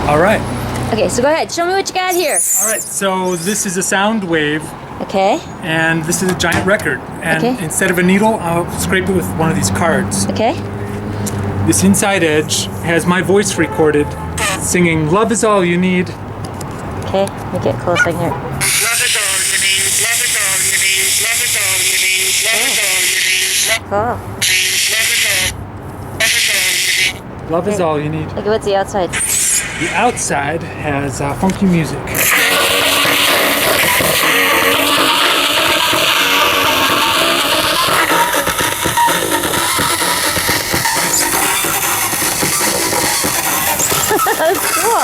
All right. Okay, so go ahead. Show me what you got here. All right. So this is a sound wave. Okay. And this is a giant record. And okay. instead of a needle, I'll scrape it with one of these cards. Okay. This inside edge has my voice recorded singing "Love is all you need." Okay, let me get close. I can hear. Love is all you need. Love is all you need. Love is all you need. Love is all you need. Oh. Love is all you need. Okay, what's the outside? The outside has funky music. That's cool.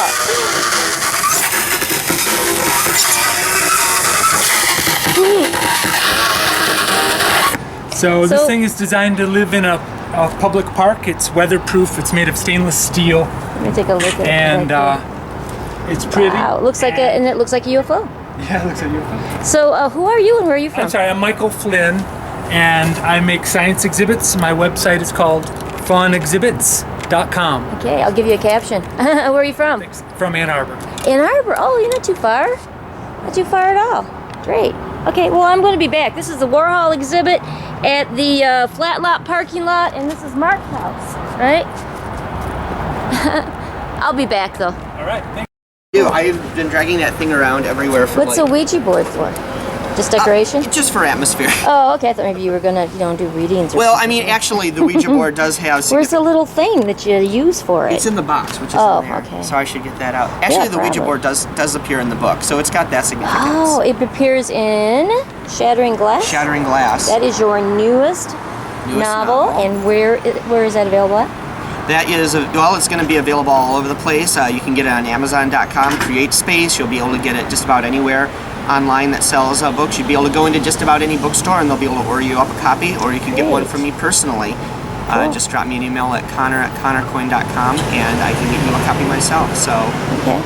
So this thing is designed to live in a public park. It's weatherproof. It's made of stainless steel. Let me take a look at it. And it's pretty. Wow, it looks like and it looks like a UFO. Yeah, it looks like a UFO. So who are you and where are you from? I'm sorry, I'm Michael Flynn, and I make science exhibits. My website is called funexhibits.com. Okay, I'll give you a caption. Where are you from? Thanks. From Ann Arbor. Ann Arbor. Oh, you're not too far. Not too far at all. Great. Okay, well, I'm going to be back. This is the Warhol exhibit at the Flat Lot parking lot, and this is Mark's house, right? I'll be back, though. All right. Thank you. I've been dragging that thing around everywhere for What's a Ouija board for? Just decoration? Just for atmosphere. Oh, okay. I thought maybe you were gonna, do readings. Well, I mean, actually, the Ouija board does have. Where's the little thing that you use for it? It's in the box, which is in there. Okay. So I should get that out. Actually, the Ouija board does appear in the book, so it's got that significance. Oh, it appears in Shattering Glass. Shattering Glass. That is your newest novel, and where is that available at? That is, it's going to be available all over the place. You can get it on Amazon.com, Create Space. You'll be able to get it just about anywhere online that sells books. You'd be able to go into just about any bookstore and they'll be able to order you up a copy, or you can get one from me personally. Cool. Just drop me an email at connor@connorcoyne.com and I can get you a copy myself. So. Okay.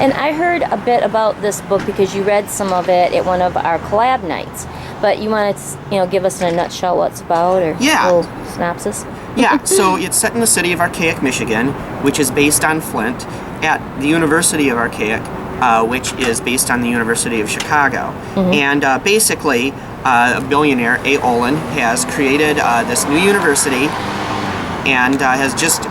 And I heard a bit about this book because you read some of it at one of our collab nights. But you want to, give us in a nutshell what it's about, or a little synopsis? Yeah, so it's set in the city of Archaic, Michigan, which is based on Flint, at the University of Archaic, which is based on the University of Chicago. Mm-hmm. And basically, a billionaire, A. Olin, has created this new university and has just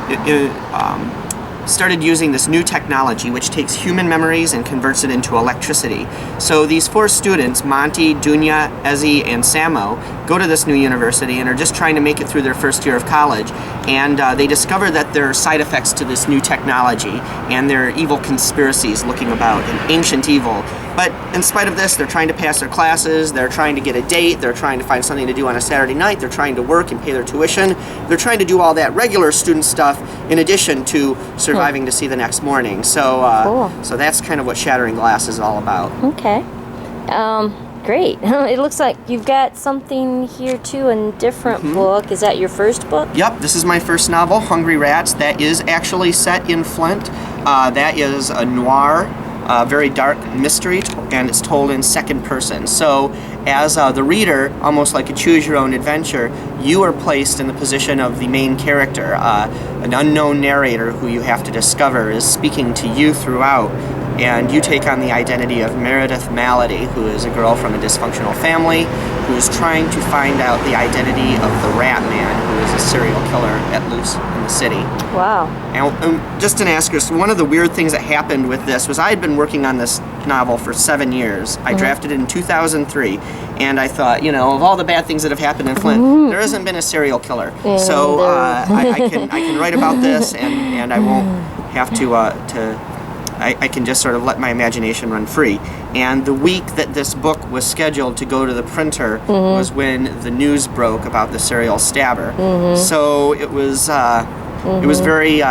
started using this new technology which takes human memories and converts it into electricity. So these 4 students, Monty, Dunya, Ezzy, and Samo, go to this new university and are just trying to make it through their first year of college, and they discover that there are side effects to this new technology and there are evil conspiracies looking about, an ancient evil. But in spite of this, they're trying to pass their classes, they're trying to get a date, they're trying to find something to do on a Saturday night, they're trying to work and pay their tuition, they're trying to do all that regular student stuff in addition to surviving to see the next morning. So, cool. So that's kind of what Shattering Glass is all about. Okay. Great. It looks like you've got something here too, a different book. Is that your first book? Yep, this is my first novel, Hungry Rats. That is actually set in Flint. That is a noir, very dark mystery, and it's told in second person. So as the reader, almost like a choose your own adventure, you are placed in the position of the main character. An unknown narrator who you have to discover is speaking to you throughout, and you take on the identity of Meredith Malady, who is a girl from a dysfunctional family who is trying to find out the identity of the Rat Man, who is a serial killer at loose in the city. Wow. And just an asterisk, one of the weird things that happened with this was I had been working on this novel for 7 years. I drafted it in 2003, and I thought, of all the bad things that have happened in Flint, there hasn't been a serial killer. So I can write about this, and I won't have to I can just sort of let my imagination run free. And the week that this book was scheduled to go to the printer was when the news broke about the serial stabber. So it was very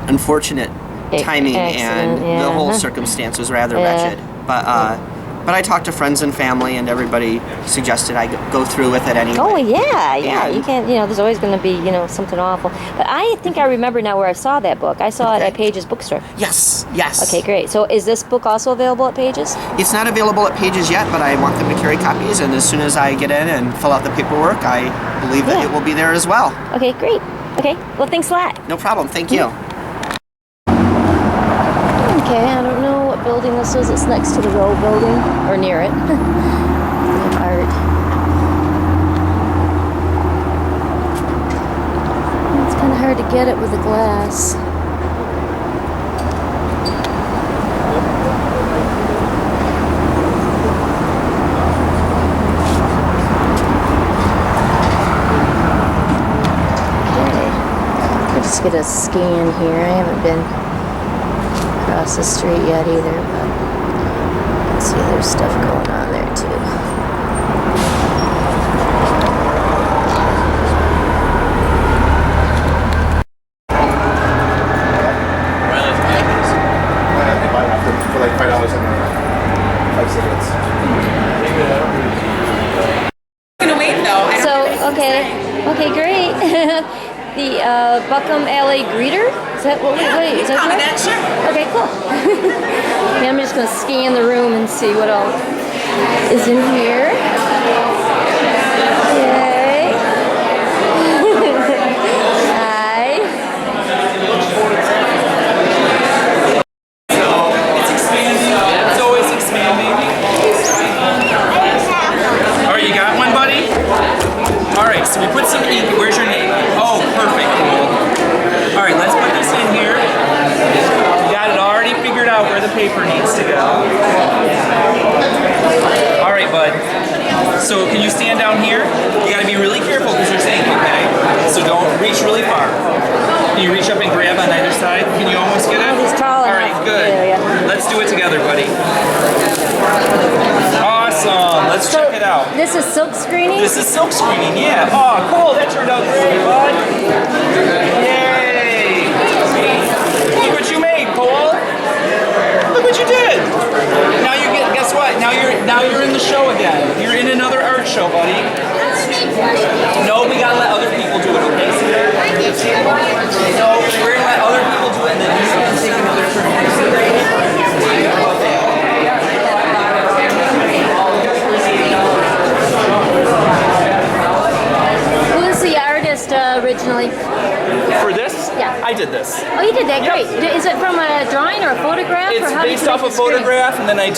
unfortunate timing, and the whole circumstance was rather wretched. But I talked to friends and family, and everybody suggested I go through with it anyway. Oh, yeah. You can't, there's always going to be, something awful. But I think I remember now where I saw that book. I saw it at Page's bookstore. Yes. Okay, great. So is this book also available at Page's? It's not available at Page's yet, but I want them to carry copies, and as soon as I get in and fill out the paperwork, I believe that it will be there as well. Okay, great. Okay, well, thanks a lot. No problem. Thank you. Okay, I don't know what building this is. It's next to the row building, or near it. Art. It's kind of hard to get it with the glass. Okay, I'll just get a scan here. I haven't been across the street yet either, but I see there's stuff going on there too. For like $5 and 5 cigarettes. Gonna wait though. I don't Okay, great. The Buckham Alley Greeter? Is that what is that call me what? that, sure. Okay, cool. Okay, I'm just gonna scan the room and see what all is in here. Yay. Hi. It's always expanding. All right, you got one, buddy? All right, so we put some ink. Where's your name? Oh, perfect. Cool. All right, let's put this in here. You got it already figured out where the paper needs to go. All right, bud. So can you stand down here? You got to be really careful because there's ink, okay? So don't reach really far. Can you reach up and grab on either side? Can you almost get it? He's tall All right, enough. good. Yeah. Let's do it together, buddy. Awesome. Let's check it out. This is silk screening? This is silk screening, yeah. Oh, cool. That turned out great, bud. Yay. Look what you made, Paul. Look what you did. Now you get, guess what? Now you're in the show again. You're in another art show, buddy. No, we gotta let other people do it, okay? No, we're gonna let other people do it and then you can take another turn. Who is the artist originally? For this? Yeah. I did this. Oh, you did that. Yep. Great. Is it from a drawing or a photograph? It's or how based did you off make a the screen? photograph, and then I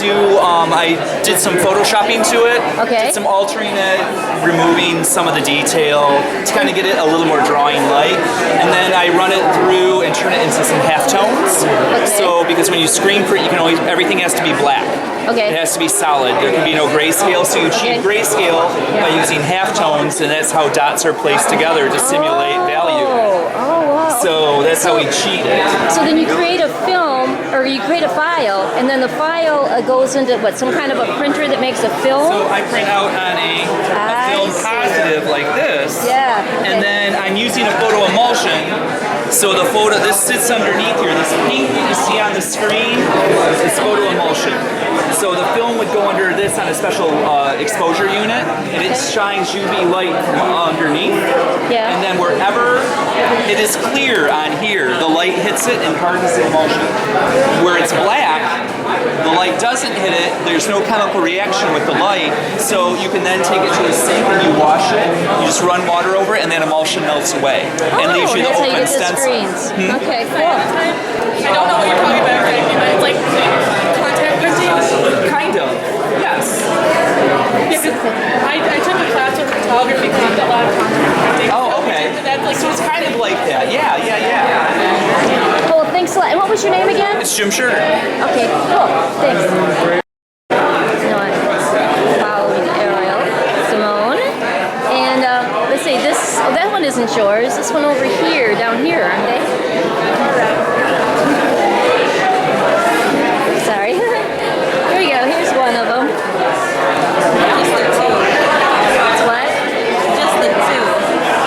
did some photoshopping to it. Okay. Did some altering it, removing some of the detail to kind of get it a little more drawing-like. And then I run it through and turn it into some halftones. Okay. So, because when you screen print, you can always, everything has to be black. Okay. It has to be solid. There can be no grayscale, so you achieve grayscale by using halftones, and that's how dots are placed together to simulate value. Oh, wow. So that's how we cheat it. So then you create a film, or you create a file, and then the file goes into what, some kind of a printer that makes a film? So I print out on a film positive like this. Yeah. And then I'm using a photo emulsion. So the photo, this sits underneath here. This pink that you see on the screen is photo emulsion. So the film would go under this on a special exposure unit, and it shines UV light from underneath. Yeah. And then wherever it is clear on here, the light hits it and hardens the emulsion. Where it's black, the light doesn't hit it, there's no chemical reaction with the light, so you can then take it to a sink and you wash it, you just run water over it, and then emulsion melts away and leaves you the that's how open you get the stencil. screens. Okay, cool. I don't know what you're talking about exactly, but it's like contact printing. Kind of, yes. Yeah, 'cause I took a class with photography because a lot of contact printing. Oh, okay. That's like, So it's kind of like that, yeah. Cool, thanks a lot. And what was your name again? It's Jim Schurter. Okay, cool. Thanks. No, I'm following Ariel Sammone. And let's see, this, oh, that one isn't yours. This one over here, down here, aren't they? Sorry. Here we go, here's one of them. What? Just the two.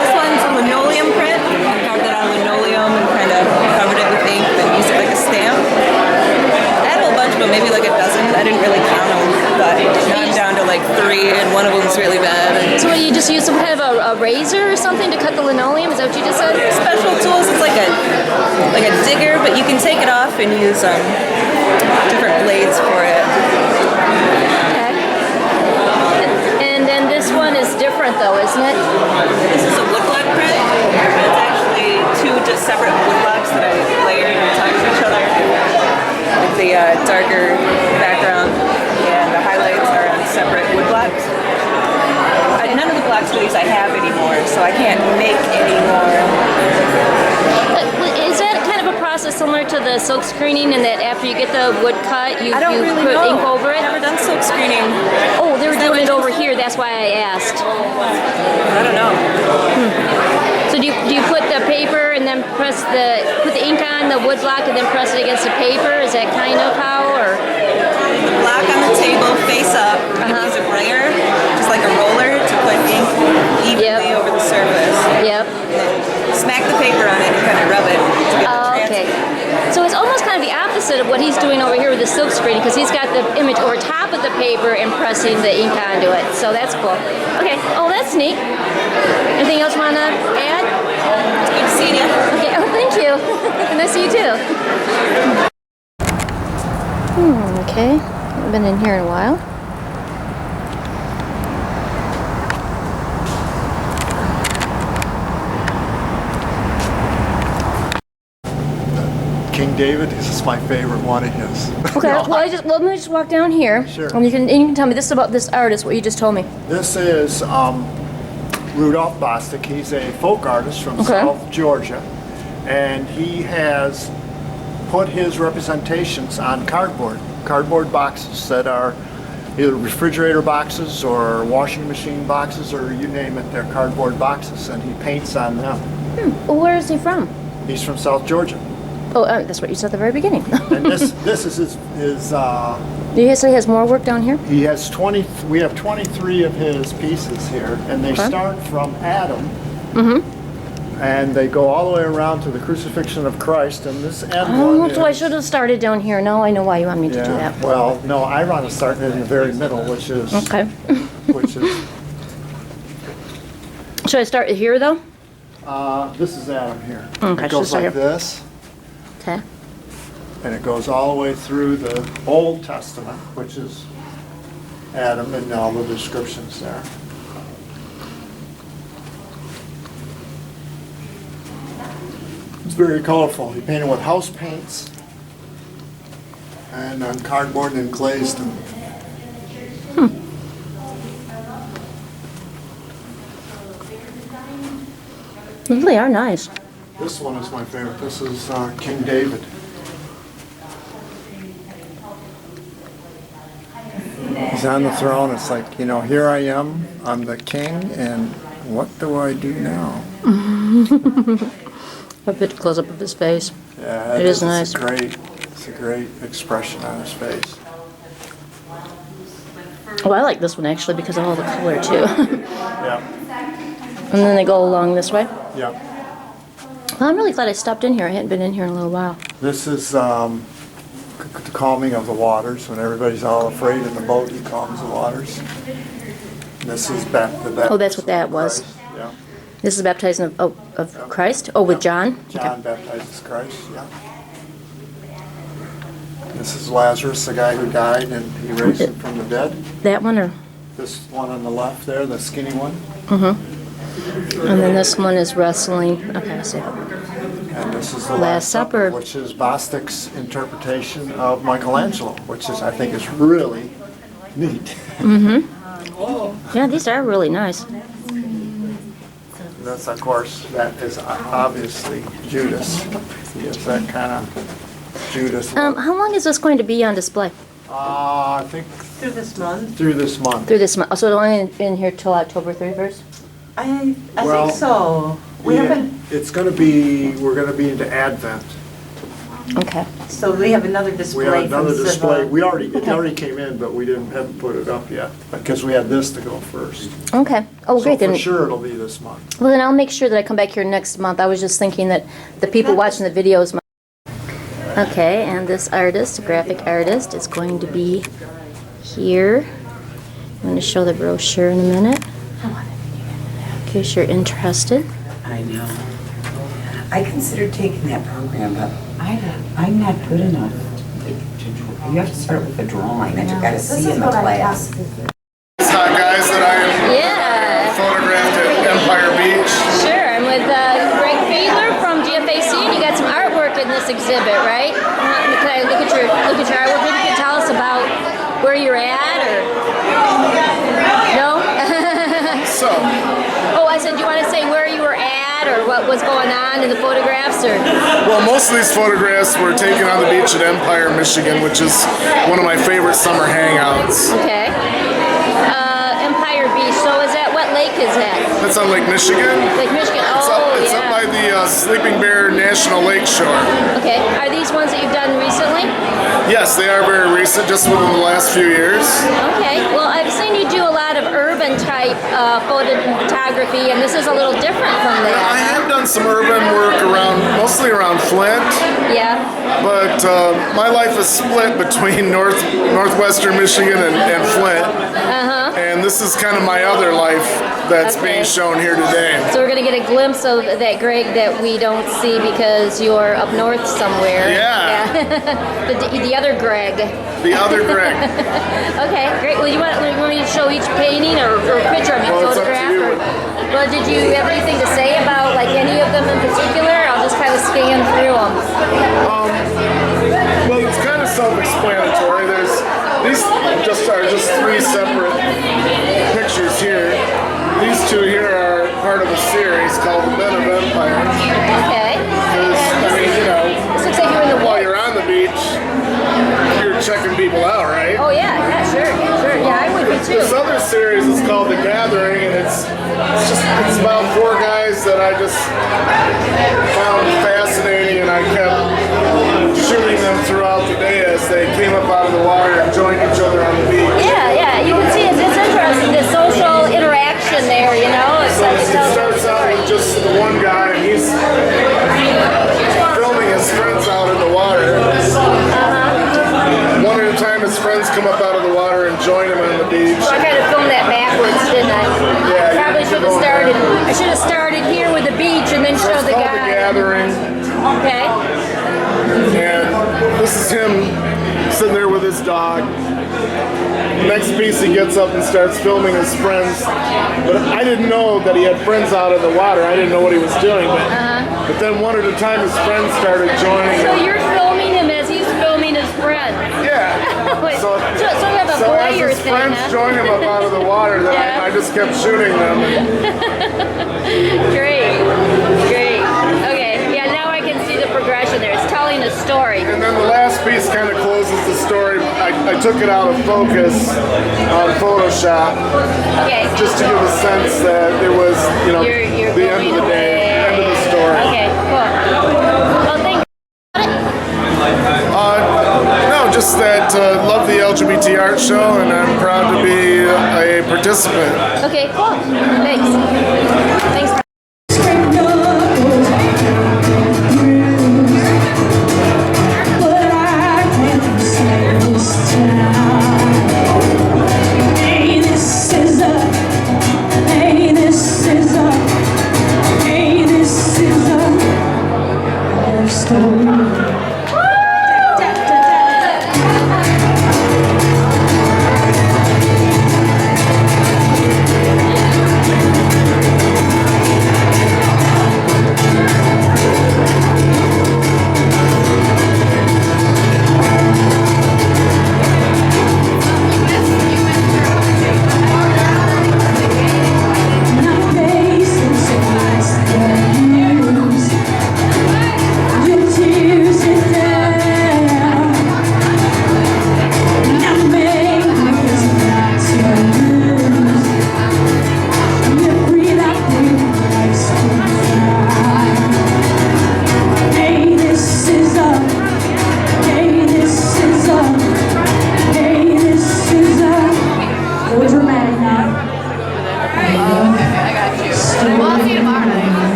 This one's a linoleum print. I carved it out of linoleum and kind of covered it with ink and used it like a stamp. I had a whole bunch, but maybe like a dozen. I didn't really count them, but now I'm down to like 3, and one of them's really bad. And So what, you just use some kind of a razor or something to cut the linoleum? Is that what you just said? special tools. It's like a digger, but you can take it off and use different blades for it. Okay. And then this one is different though, isn't it? This is a woodblock print. It's actually 2 just separate woodblocks that I layered on top of each other. Like I have anymore, so I can't make anymore. Is that kind of a process similar to the silk screening, and that after you get the wood cut, you put ink over it? I've never done silk screening. Oh, they were doing it over here. That's why I asked. I don't know. So do you put the paper and then put the ink on the wood block and then press it against the paper? Is that kind of how, or? The block on the table face up. You use a brayer, just like a roller, to put ink evenly over the surface. Yep. Smack the paper on it and kind of rub it to get the Okay. So it's almost kind of the opposite of what he's doing over here with the silk screening, because he's got the image over top of the paper and pressing the ink onto it. So that's cool. Okay. Oh, that's neat. Anything else you want to add? It's good seeing you. Okay. Oh, thank you. Nice to see you too. Okay. I've been in here in a while. King David, this is my favorite one of his. Okay, well, let me just walk down here. Sure. And you can tell me this about this artist, what you just told me. This is Rudolph Bostic. He's a folk artist from South Georgia, and he has put his representations on cardboard boxes that are either refrigerator boxes or washing machine boxes, or you name it, they're cardboard boxes, and he paints on them. Well, where is he from? He's from South Georgia. Oh, that's what you said at the very beginning. And this is his So he has more work down here? he has 20, we have 23 of his pieces here, and they start from Adam, and they go all the way around to the crucifixion of Christ, and this end one is... So I should have started down here. Now I know why you want me to do that. Well, no, I want to start in the very middle, which is... Okay. Which is... Should I start here, though? This is Adam here. Okay, It goes start like here. this, Okay. and it goes all the way through the Old Testament, which is Adam, and all the descriptions there. It's very colorful. He painted with house paints and on cardboard and glazed them. They really are nice. This one is my favorite. This is King David. He's on the throne. It's like, you know, here I am, I'm the king, and what do I do now? A bit close up of his face. Yeah, It is nice. It's a great expression on his face. Oh, I like this one actually because of all the color too. Yeah, And then they go along this way. yeah. Well, I'm really glad I stopped in here. I hadn't been in here in a little while. This is the calming of the waters. When everybody's all afraid in the boat, he calms the waters. And this is the Oh, that's what that was. Christ. Yeah. This is baptizing of Christ? Oh, with John? John baptizes Christ, yeah. This is Lazarus, the guy who died, and he raised him from the dead. That one or? This one on the left there, the skinny one. And then this one is wrestling. Okay, I see. And this is the Last Supper. which is Bostic's interpretation of Michelangelo, which is, I think, is really neat. Yeah, these are really nice. That's, of course, that is obviously Judas. He is that kind of Judas. How long is this going to be on display? I think Through this month? through this month. Through this month? Oh, so it's only been here till October 31st? I Well, think so. We haven't, It's going to be, we're going to be into Advent. Okay. so we have another We display have from another display. Civil. It already came in, but we haven't put it up yet, because we had this to go first. Okay. Oh, So great. for Then, sure it'll be this month. well, then I'll make sure that I come back here next month. I was just thinking that the people watching the videos might. Okay, and this artist, graphic artist, is going to be here. I'm going to show the brochure in a minute. In case you're interested. I know. I considered taking that program, but I'm not good enough. You have to start with the drawing that you got to see in the class. It's hot guys that I Yeah. photographed at Empire Beach. Sure, I'm with Greg Fiedler from GFAC, and you got some artwork in this exhibit, right? Can I look at your artwork? Maybe you can tell us about where you're at, or no? So, what's going on in the photographs, or? Well, most of these photographs were taken on the beach at Empire, Michigan, which is one of my favorite summer hangouts. Okay. Empire Beach. So is that, what lake is that? That's on Lake Michigan. Lake Michigan. It's yeah. up by the Sleeping Bear National Lake Shore. Okay. Are these ones that you've done recently? Yes, they are very recent, just within the last few years. Okay. Well, I've seen you do a lot of urban type photography, and this is a little different from that. I have done some urban work mostly around Flint. Yeah. But my life is split between northwestern Michigan and Flint. And this is kind of my other life that's being shown here today. So we're going to get a glimpse of that Greg that we don't see because you're up north somewhere. Yeah. the other Greg. The other Greg. Okay, great. Well, you want me to show each painting or picture? I mean, Well, it's up to photograph? you. Well, did you have anything to say about like any of them in particular? I'll just kind of scan through them. Well, it's kind of self-explanatory. These are just three separate pictures here. These two here are part of a series called The Men of Empire. Okay. I mean, you know, This looks like you're in the while woods. you're on the beach, you're checking people out, right? Oh yeah, sure. Yeah, I would be too. This other series is called The Gathering, and it's about four guys that I just found fascinating, and I kept shooting them throughout the day as they came up out of the water and joined each other on the beach. Yeah, you can see it's interesting, the social interaction there, you know? It's So like it starts out with just the one guy, and he's filming his friends out in the water. One at a time, his friends come up out of the water and join him on the beach. So I kind of filmed that backwards, didn't I? Yeah, Probably should have started. I should have started here with the beach and then So show it's the called guy. The Gathering, Okay. and this is him sitting there with his dog. Next piece, he gets up and starts filming his friends. But I didn't know that he had friends out of the water. I didn't know what he was doing. But then one at a time, his friends started joining So him. you're filming him as he's filming his friend. Yeah. Wait, So, so you have a so as voyeur his thing, friends huh? join him up out of the water, then Yeah. I just kept shooting them. Great. Okay, yeah, now I can see the progression there. It's telling a story. And then the last piece kind of closes the story. I took it out of focus on Photoshop, Okay. just to give a sense that it was, you know, You're the end of the day, end of the story. Okay, cool. Well, thank you. No, just that love the LGBT art show, and I'm proud to be a participant. Okay, cool. Thanks. Thanks.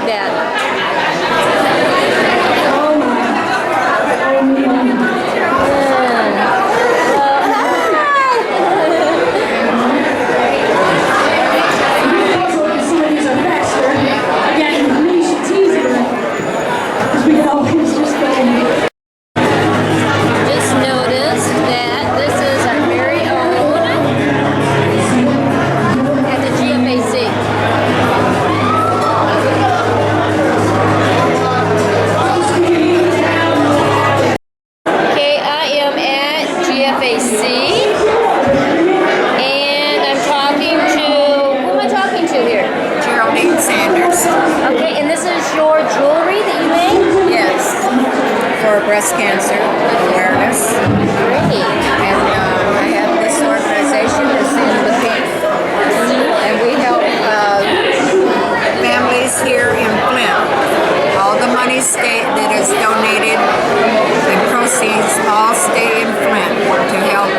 unplug that. Just notice that this is our very own at the GFAC. Okay, I am at GFAC and I'm talking to, who am I talking to here? Geraldine Sanders. Okay, and this is your jewelry that you make? Yes. For breast cancer awareness. Great. And I have this organization that's in the pink. And we help families here in Flint. All the money that is donated and proceeds all stay in Flint to help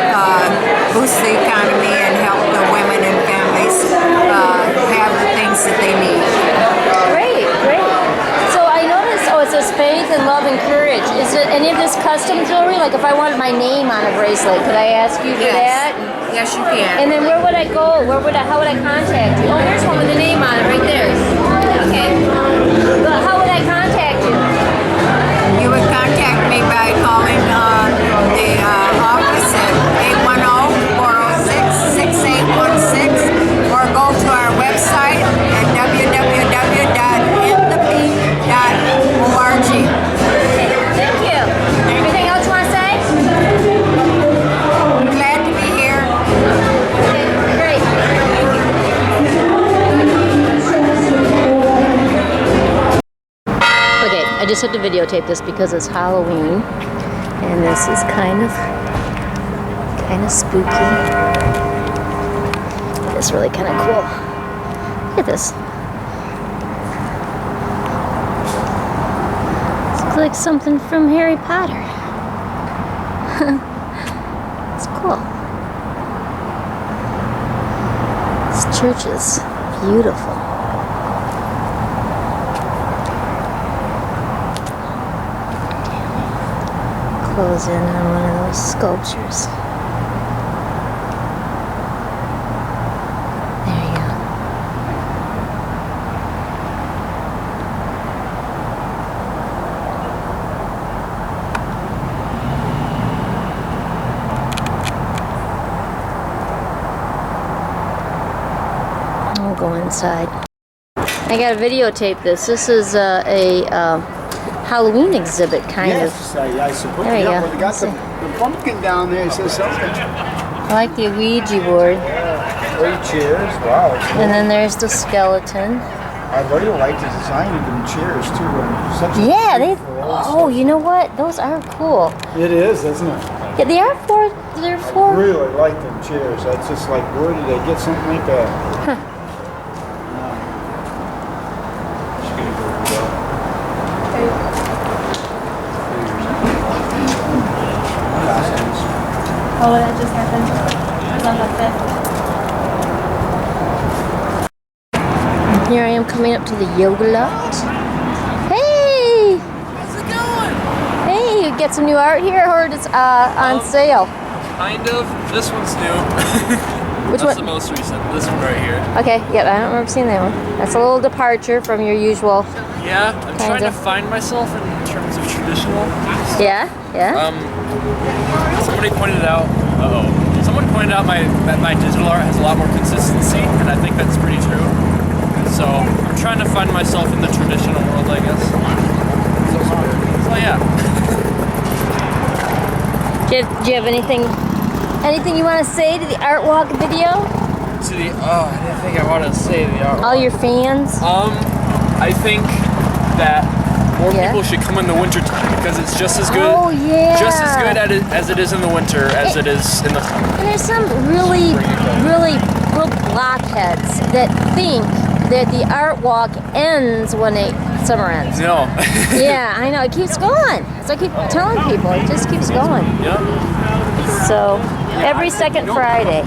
boost the economy and help the women and families have the things that they need. Great, great. So I noticed, oh, it says faith and love and courage. Is it any of this custom jewelry? Like if I wanted my name on a bracelet, could I ask you for that? Yes, you can. And then where would I go? How would I contact you? Oh, here's one with the name on it right there. Okay. But how would I contact you? You would contact me by calling the office at 810-406-6816 or go to our website at www.inthepink.org. Thank you. Anything else you want to say? Glad to be here. Okay, great. Okay, I just have to videotape this because it's Halloween, and this is kind of spooky. It's really kind of cool. Look at this. Looks like something from Harry Potter. It's cool. This church is beautiful. Close in on one of those sculptures. There you go. I'll go inside. I gotta videotape this. This is a Halloween exhibit, kind of. Yes, I suppose. There you Yeah, go. well, they got the pumpkin down there. It says something. I like the Ouija board. 3 chairs. Wow. And then there's the skeleton. I really like the design of them chairs too. Such a Yeah, they. beautiful old Oh, you know what? Those are cool. stuff. It is, isn't it? Yeah, they are for. They're I for. really like them chairs. That's just like, where did they get something like that? Huh. Oh, that just happened. It was on the 5th. Here I am coming up to the yoga lot. Hey! How's it going? Hey, you get some new art here, or it's on sale? Kind of. This one's new. Which That's one? the most recent. This one right here. Okay, yep, I don't remember seeing that one. That's a little departure from your usual. Yeah, I'm trying to Kinda. find myself in terms of traditional. Yeah, yeah. Somebody pointed out. Someone pointed out that my digital art has a lot more consistency, and I think that's pretty true. So I'm trying to find myself in the traditional world, I guess. So yeah. Do you have anything you want to say to the Artwalk video? Anything I want to say to the art. All your fans? I think that more Yeah. people should come in the winter time because it's just as good. Oh, yeah. Just as good as it is in the winter as it is in the summer. And there's some really blockheads that think that the art walk ends when summer ends. No. Yeah, I know. It keeps going. So I keep telling people, it just keeps going. Yeah. So every second Friday.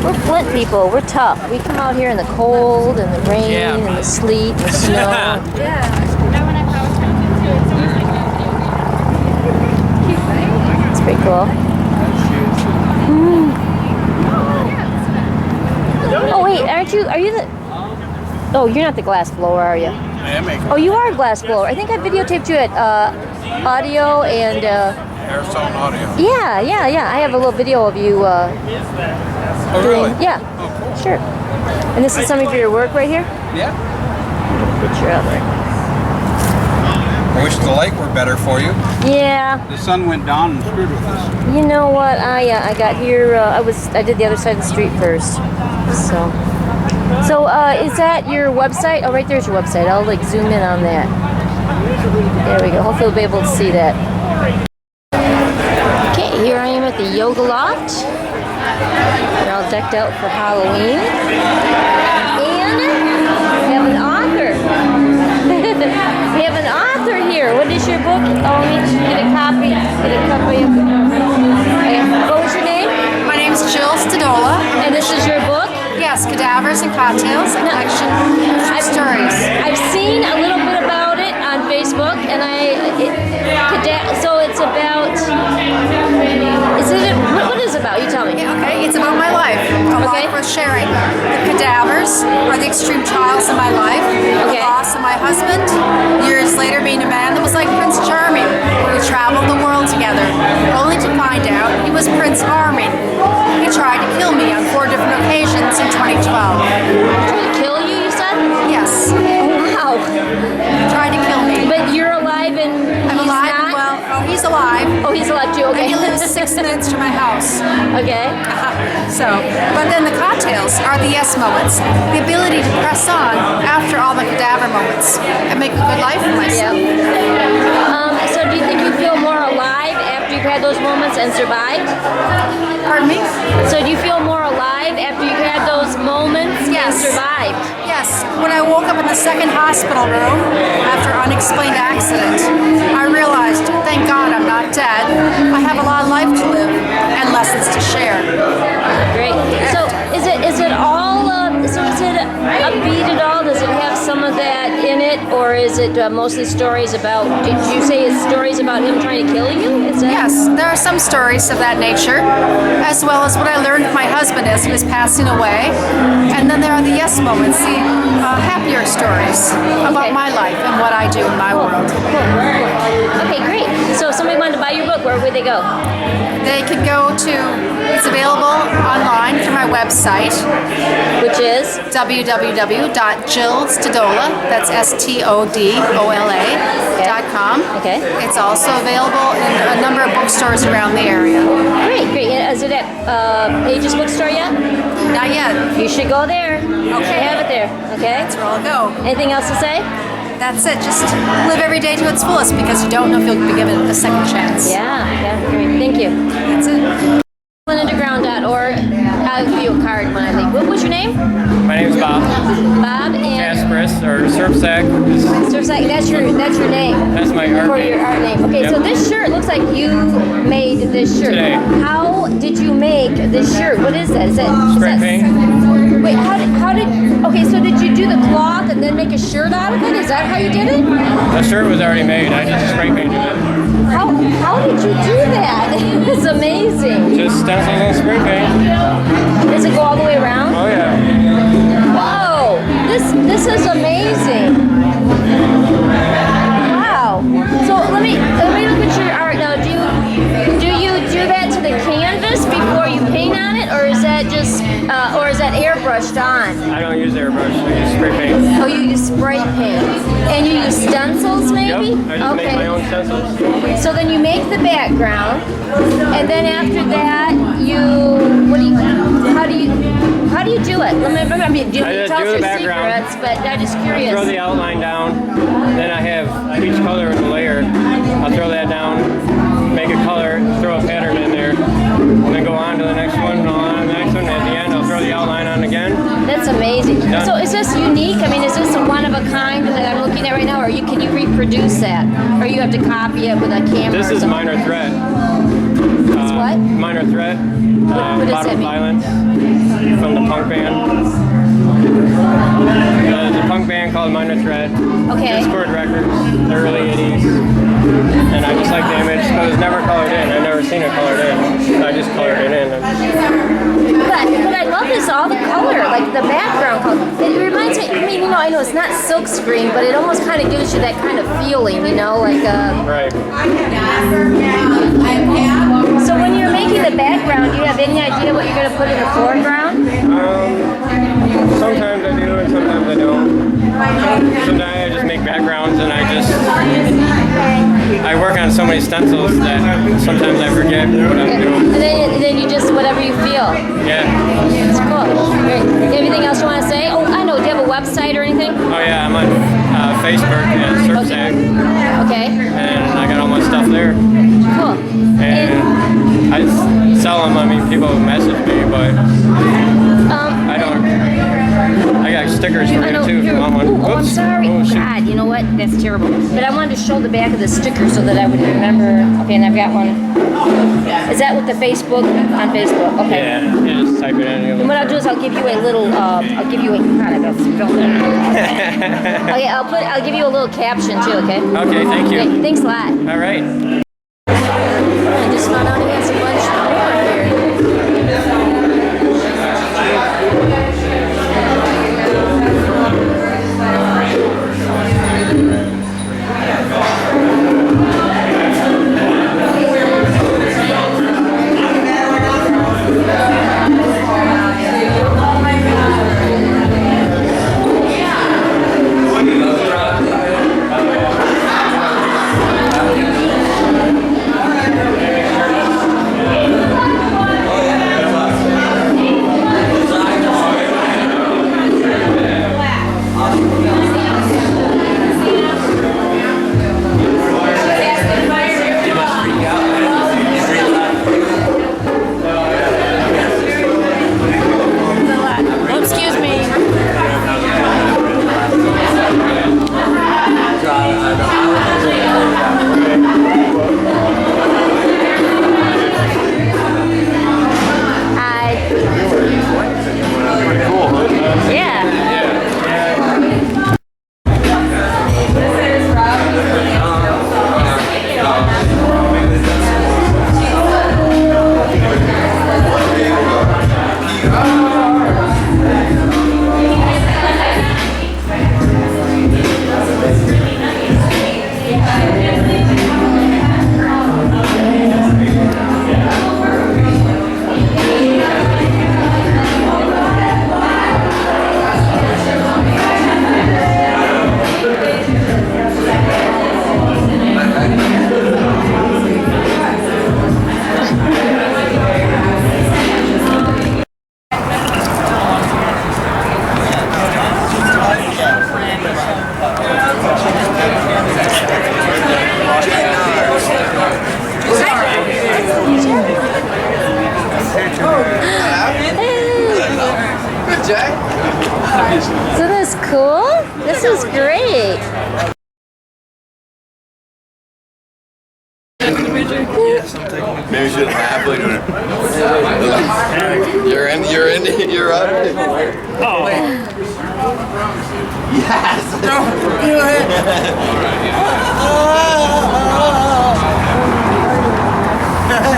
We're Flint people. We're tough. We come out here in the cold and the rain and the sleet and the snow. It's pretty cool. Oh wait, are you the? Oh, you're not the glass blower, are you? I am making. Oh, you are a glass blower. I think I videotaped you at audio and. Ariel Sammone audio. Yeah. I have a little video of you. Oh, really? Yeah. Oh, cool. Sure. And this is some of your work right here? Yeah. Picture of it. I wish the light were better for you. Yeah. The sun went down and screwed with us. You know what? I got here. I did the other side of the street first. So is that your website? Oh, right there's your website. I'll like zoom in on that. There we go. Hopefully we'll be able to see that. Okay, here I am at the Yoga Loft. They're all decked out for Halloween. And we have an author. We have an author here. What is your book? Oh, let me get a copy. What was your name? My name's Stodola. And this is your book? Yes, Cadavers and Cocktails, a collection of stories. I've seen a little bit about it on Facebook, and so it's about. What is it about? You tell me. Yeah, okay, it's about my life. A life worth sharing. The cadavers are the extreme trials of my life. The loss of my husband. Years later, being a man that was like Prince Charming. We traveled the world together, only to find out he was Prince Arming. He tried to kill me on 4 different occasions in 2012. Tried to kill you, you said? Yes. Wow. Tried to kill me. But you're alive and I'm alive. Not? Well, he's alive. Oh, he's alive too. Okay. And he lives 6 minutes from my house. Okay. But then the cocktails are the yes moments. The ability to press on after all the cadaver moments and make a good life for myself. Yep. So do you think you feel more alive after you've had those moments and survived? Pardon me? So do you feel more alive after you've had those moments and survived? Yes. When I woke up in the 2nd hospital room after unexplained accident, I realized, thank God I'm not dead. I have a lot of life to live and lessons to share. Great. So is it all? So is it upbeat at all? Does it have some of that in it, or is it mostly stories about? Did you say it's stories about him trying to kill you? Is that? Yes, there are some stories of that nature, as well as what I learned from my husband as he was passing away. And then there are the yes moments, the happier stories about my life and what I do in my world. Cool. Okay, great. So if somebody wanted to buy your book, where would they go? They could go to, it's available online through my website, which is www.jillstodola, that's STODOLA.com. Okay. It's also available in a number of bookstores around the area. Great. Is it at Page's bookstore yet? Not yet. You should go there. You should have it there. Okay. That's where I'll go. Anything else to say? That's it. Just live every day to its fullest because you don't know if you'll be given a second chance. Yeah, great. Thank you. That's it. FlintUnderground.org. I'll give you a card when I leave. What was your name? My name's Bob. Bob and Casperis or Surpeck. Surpeck. That's your name. That's my art for name. your art name. Okay, so this shirt looks like you made this shirt. Today. How did you make this shirt? What is that? Is that spray paint? Wait, how did? Okay, so did you do the cloth and then make a shirt out of it? Is that how you did it? The shirt was already made. I just spray painted it. How did you do that? It's amazing. Just stencils and spray paint. Does it go all the way around? Oh yeah. Whoa! This is amazing. Wow. So let me look at your art now. Do you do that to the canvas before you paint on it, or is that just or is that airbrushed on? I don't use airbrush. I use spray paint. Oh, you use spray paint, and you use stencils, maybe? Yep. I just make my own stencils. So then you make the background, and then after that, how do you do it? Let me tell us your secrets, but I'm just curious. Throw the outline down. Then I have each color in a layer. I'll throw that down, make a color, throw a pattern in there, and then go on to the next one, and on to the next one. At the end, I'll throw the outline on again. That's amazing. Done. So is this unique? I mean, is this a one of a kind that I'm looking at right now, or can you reproduce that, or you have to copy it with a camera? This is minor thread. It's what? Minor thread. What does that Bottom mean? Violence from the punk band. There's a punk band called Minor Threat. Okay. Discord Records, the early 80s. And I just like the image, but it was never colored in. I've never seen it colored in. I just colored it in. But what I love is all the color, like the background color. It reminds me, I mean, you know, I know it's not silk screen, but it almost kind of gives you that kind of feeling, you know, like Right. So when you're making the background, do you have any idea what you're going to put in the foreground? Sometimes I do and sometimes I don't. Sometimes I just make backgrounds and I work on so many stencils that sometimes I forget what I'm doing. And then you just, whatever you feel. Yeah. That's cool. Great. Anything else you want to say? Oh, I know. Do you have a website or anything? Oh yeah, I'm on Facebook at Surpeck. Okay. And I got all my stuff there. Cool. And I sell them. I mean, people message me, but I don't. I got stickers for you too if you want one. Oh, I'm sorry. God, you know what? That's terrible. But I wanted to show the back of the sticker so that I would remember. Okay, and I've got one. Is that with the Facebook? On Facebook. Okay. Yeah, you just type it in. And what I'll do is I'll give you a little. I'll give you a. God, I got some film there. Okay, I'll give you a little caption too. Okay. Okay, thank you. Okay, thanks a lot. All right. I just found out he has a bunch more here. So this is cool. This is great. Maybe we should laugh like you're up. Oh. Yes. Don't do it.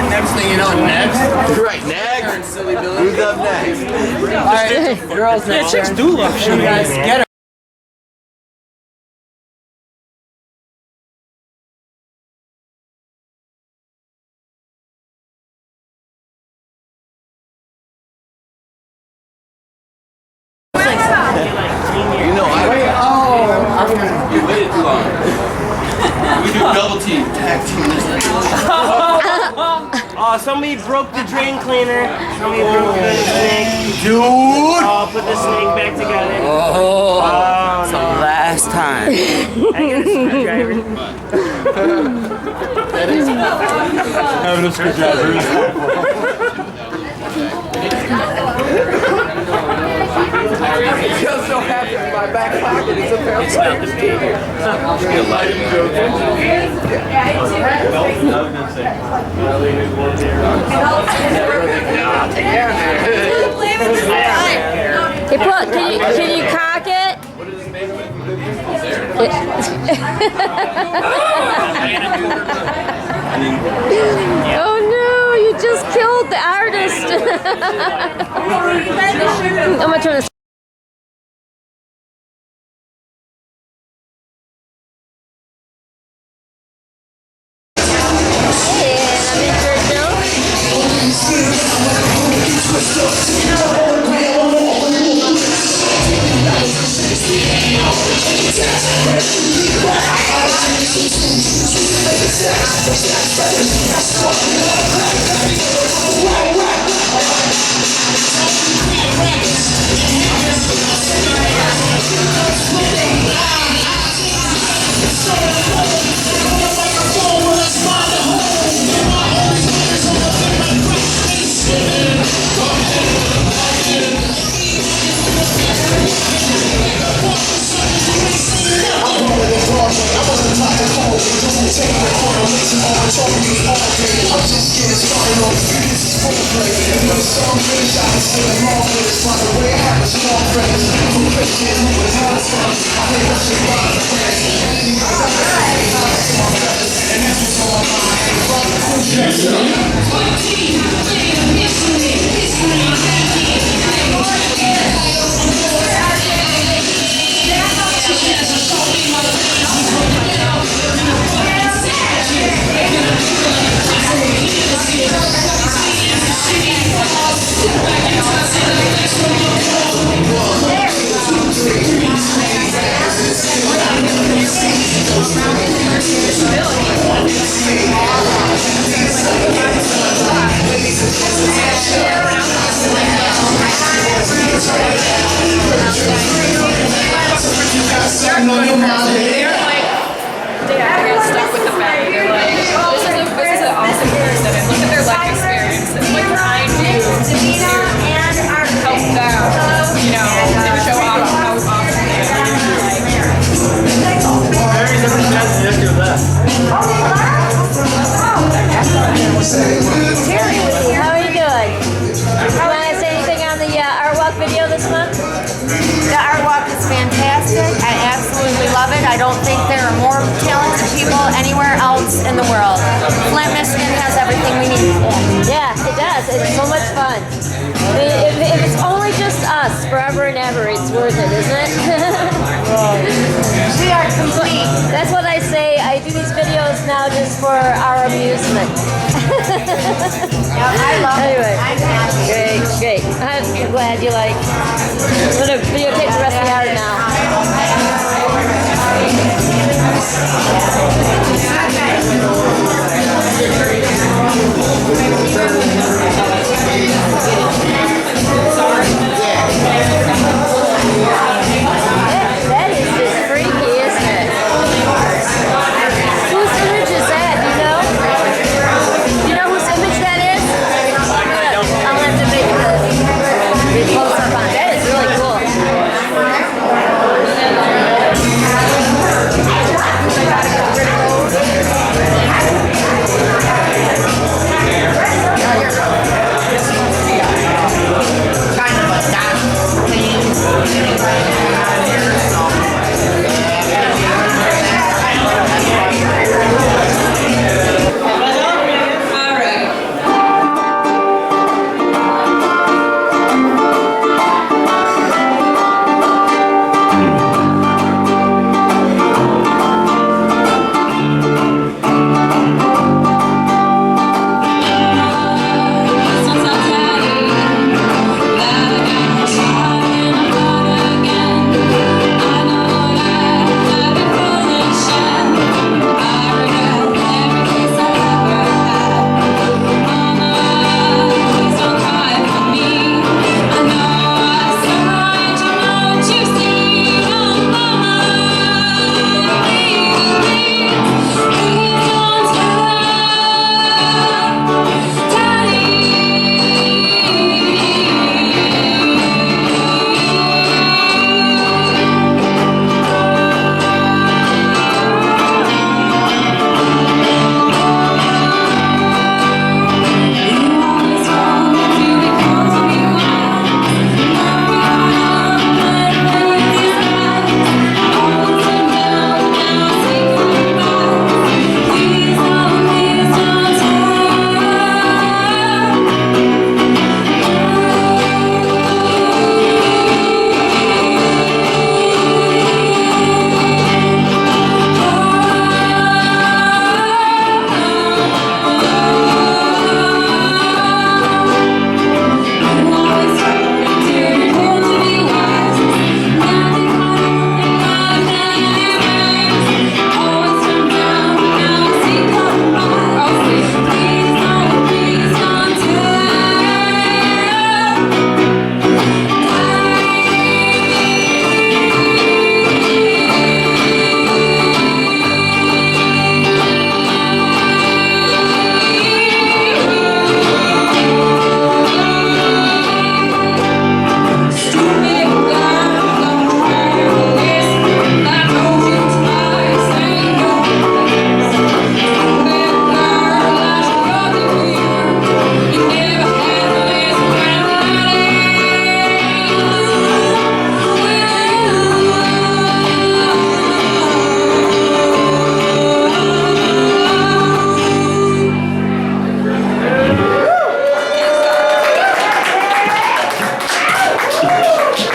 Next thing you know, next. Right, next. Who's up next? Alright, girls next. Yeah, chicks do love shooting. Guys, get her. You know, you waited too long. We do double team, tag team this thing. Oh, somebody broke the drain cleaner. Somebody broke the snake. Dude! Oh, put the snake back together. Oh, no. The last time. I got a screwdriver. That is having a screwdriver is I'm so happy with my my back pocket is a pair of pliers. Hey, Paul, can you cock it? Oh no, you just killed the artist. I'm gonna turn this. How are you doing? You want to say anything on the Artwalk video this month? The Artwalk is fantastic. I absolutely love it. I don't think there are more talented people anywhere else in the world. Flint, Michigan has everything we need. Yeah, it does. It's so much fun. If it's only just us forever and ever, it's worth it, isn't it? We are complete. That's what I say. I do these videos now just for our amusement. I love anyway, it. I'm happy. Great. I'm glad you like. I'm gonna videotape the rest of the art now.